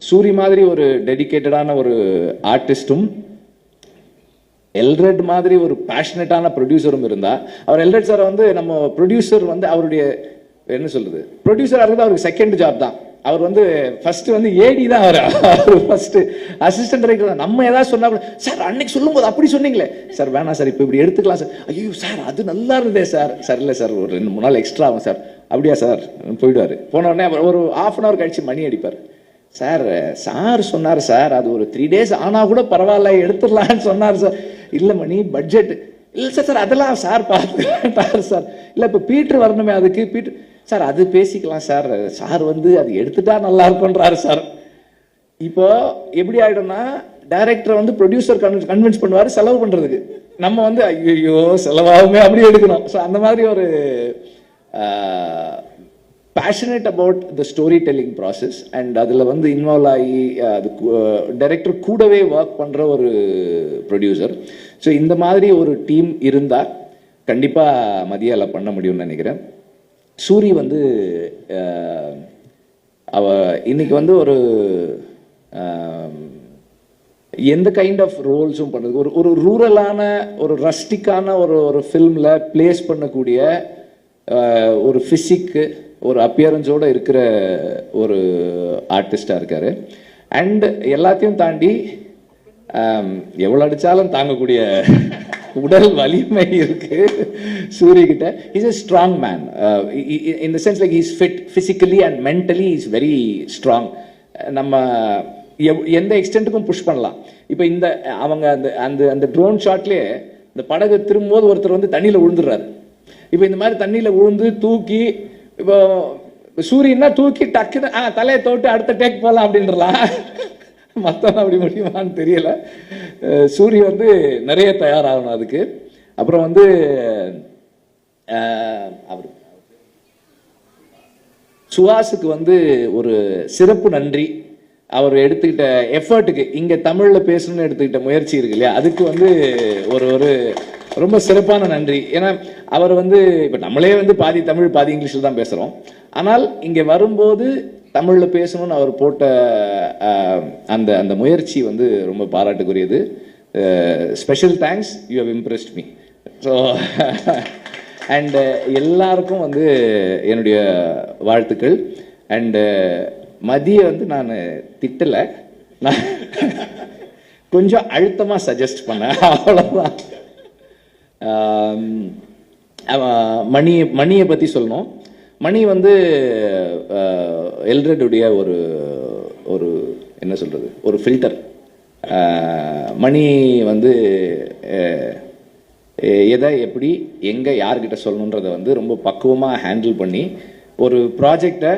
சூரி மாதிரி ஒரு டெடிகேட்டடான ஒரு ஆர்டிஸ்டும் எல்ரெட் மாதிரி ஒரு பேஷனட்டான ப்ரொடியூசரும் இருந்தா, அவர் எல்ரெட் சார் வந்து நம்ம ப்ரொடியூசர் வந்து அவருடைய என்ன சொல்றது, ப்ரொடியூசராக இருக்கிறது அவருக்கு செகண்ட் ஜாப் தான். அவர் வந்து ஃபர்ஸ்ட் வந்து ஏடி தான். அவர் ஃபர்ஸ்ட் அசிஸ்டன்ட் டைரக்டர் தான். நம்ம ஏதாவது சொன்னா கூட, சார் அன்னைக்கு சொல்லும்போது அப்படி சொன்னீங்களே சார், வேணாம் சார் இப்போ இப்படி எடுத்துக்கலாம் சார். ஐயோ சார் அது நல்லா இருந்ததே சார். சார் இல்லை சார் ஒரு 2-3 நாள் எக்ஸ்ட்ரா ஆகும் சார். அப்படியா சார் போயிடுவார். போன உடனே ஒரு ½ hour கழிச்சு மணி அடிப்பார். சார் சார் சொன்னார் சார், அது ஒரு 3 days ஆனால் கூட பரவாயில்ல எடுத்துடலான்னு சொன்னார் சார். இல்லை மணி பட்ஜெட் இல்லை சார். சார் அதெல்லாம் சார் பார்த்துட்டார் சார். இல்லை இப்போ பீட்ரு வரணுமே, அதுக்கு பீட்ரு சார் அது பேசிக்கலாம் சார். சார் வந்து அது எடுத்துட்டா நல்லா இருக்கும்ன்றாரு சார். இப்போ எப்படி ஆயிடும்னா, டைரக்டர் வந்து ப்ரொடியூசர் கன்வின்ஸ் பண்ணுவார் செலவு பண்றதுக்கு. நம்ம வந்து ஐயோ செலவாகுமே அப்படி எடுக்கணும். ஸோ அந்த மாதிரி ஒரு passionate about the story telling process and அதில் வந்து இன்வால்வ் ஆகி அது டைரக்டர் கூடவே ஒர்க் பண்ணுற ஒரு ப்ரொடியூசர். ஸோ இந்த மாதிரி ஒரு டீம் இருந்தால் கண்டிப்பாக மதியால பண்ண முடியும்னு நினைக்கிறேன். சூரி வந்து அவ இன்னைக்கு வந்து ஒரு எந்த கைண்ட் ஆஃப் ரோல்ஸும் பண்ணுறது, ஒரு ரூரலான ஒரு ரஸ்டிக்கான ஒரு ஃபில்மில் பிளேஸ் பண்ணக்கூடிய ஒரு ஃபிசிக்கு ஒரு அப்பியரன்ஸோடு இருக்கிற ஒரு ஆர்டிஸ்டாக இருக்கார். அண்ட் எல்லாத்தையும் தாண்டி எவ்வளோ அடித்தாலும் தாங்கக்கூடிய உடல் வலிமை இருக்கு சூரி கிட்ட. Is a strong man in the sense like he is fit physically and mentally he is very strong. நம்ம எந்த எக்ஸ்டென்ட்டுக்கும் புஷ் பண்ணலாம். இப்போ இந்த அவங்க அந்த அந்த ட்ரோன் ஷாட்லேயே இந்த படகு திரும்பும்போது ஒருத்தர் வந்து தண்ணியில் விழுந்துடுறாரு. இப்போ இந்த மாதிரி தண்ணியில் விழுந்து தூக்கி இப்போ சூரியன்னா தூக்கி டக்குன்னு தலையை தோட்டு அடுத்த டேக் போகலாம் அப்படின்றலாம். மற்றவங்க அப்படி முடியுமான்னு தெரியல. சூரிய வந்து நிறைய தயாராகணும் அதுக்கு. அப்புறம் வந்து அவர் சுஹாஸுக்கு வந்து ஒரு சிறப்பு நன்றி. அவர் எடுத்துக்கிட்ட எஃபர்ட்டுக்கு, இங்கே தமிழில் பேசணும்னு எடுத்துக்கிட்ட முயற்சி இருக்கு இல்லையா, அதுக்கு வந்து ஒரு ரொம்ப சிறப்பான நன்றி. ஏன்னா அவர் வந்து இப்போ நம்மளே வந்து பாதி தமிழ் பாதி இங்கிலீஷில் தான் பேசுகிறோம். ஆனால் இங்கே வரும்போது தமிழில் பேசணும்னு அவர் போட்ட அந்த அந்த முயற்சி வந்து ரொம்ப பாராட்டுக்குரியது. Special thanks, you have impressed me. So and எல்லாருக்கும் வந்து என்னுடைய வாழ்த்துக்கள். அண்டு மதியை வந்து நான் திட்டலை, நான் கொஞ்சம் அழுத்தமாக சஜஸ்ட் பண்ணேன், அவ்வளோதான். மணியை பற்றி சொல்லணும். மணி வந்து எல்ரெட்டுடைய ஒரு என்ன சொல்கிறது, ஒரு ஃபில்டர். மணி வந்து எதை எப்படி எங்கே யார்கிட்ட சொல்லணுன்றதை வந்து ரொம்ப பக்குவமாக ஹேண்டில் பண்ணி ஒரு ப்ராஜெக்டை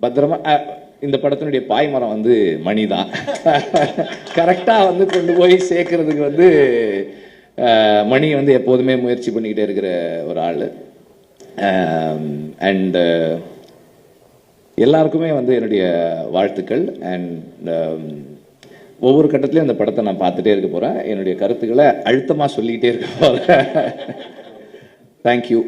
பத்திரமா, இந்த படத்தினுடைய பாய்மரம் வந்து மணி தான். கரெக்டாக வந்து கொண்டு போய் சேர்க்கறதுக்கு வந்து மணி வந்து எப்போதுமே முயற்சி பண்ணிக்கிட்டே இருக்கிற ஒரு ஆள். அண்ட் எல்லாருக்குமே வந்து என்னுடைய வாழ்த்துக்கள். அண்ட் ஒவ்வொரு கட்டத்திலையும் அந்த படத்தை நான் பார்த்துட்டே இருக்க போகிறேன். என்னுடைய கருத்துக்களை அழுத்தமாக சொல்லிக்கிட்டே இருக்க போகிறேன். தேங்க்யூ.